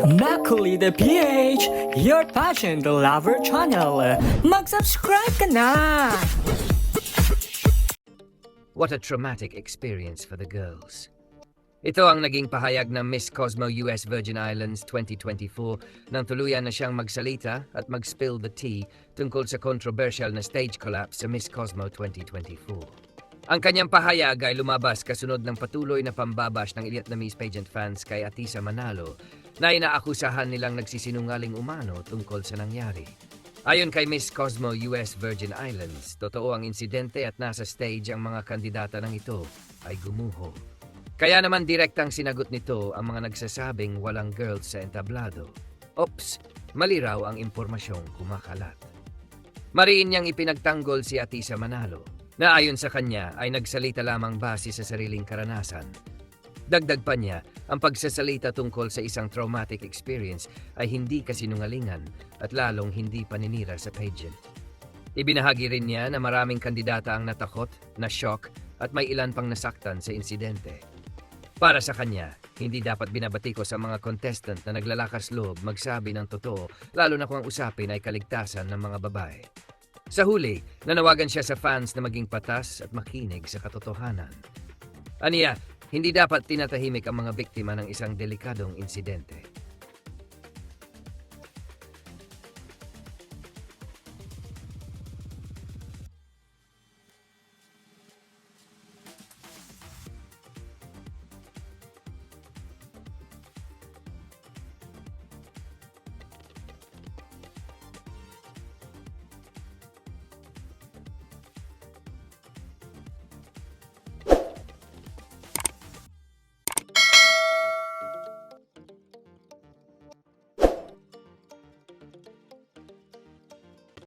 Macaulay PH, your passion the lover channel. Mag-subscribe ka na! What a traumatic experience for the girls. Ito ang naging pahayag ng Miss Cosmo US Virgin Islands 2024 nang tuluyan na siyang magsalita at mag-spill the tea tungkol sa controversial na stage collapse sa Miss Cosmo 2024. Ang kanyang pahayag ay lumabas kasunod ng patuloy na pambabash ng Vietnamese pageant fans kay Atisa Manalo na inaakusahan nilang nagsisinungaling umano tungkol sa nangyari. Ayon kay Miss Cosmo US Virgin Islands, totoo ang insidente at nasa stage ang mga kandidata ng ito ay gumuho. Kaya naman direktang sinagot nito ang mga nagsasabing walang girls sa entablado. Ops, mali raw ang impormasyong kumakalat. Mariin niyang ipinagtanggol si Atisa Manalo na ayon sa kanya ay nagsalita lamang base sa sariling karanasan. Dagdag pa niya, ang pagsasalita tungkol sa isang traumatic experience ay hindi kasinungalingan at lalong hindi paninira sa pageant. Ibinahagi rin niya na maraming kandidata ang natakot, na-shock at may ilan pang nasaktan sa insidente. Para sa kanya, hindi dapat binabatiko sa mga contestant na naglalakas loob magsabi ng totoo, lalo na kung ang usapin ay kaligtasan ng mga babae. Sa huli, nanawagan siya sa fans na maging patas at makinig sa katotohanan. Aniya, hindi dapat tinatahimik ang mga biktima ng isang delikadong insidente.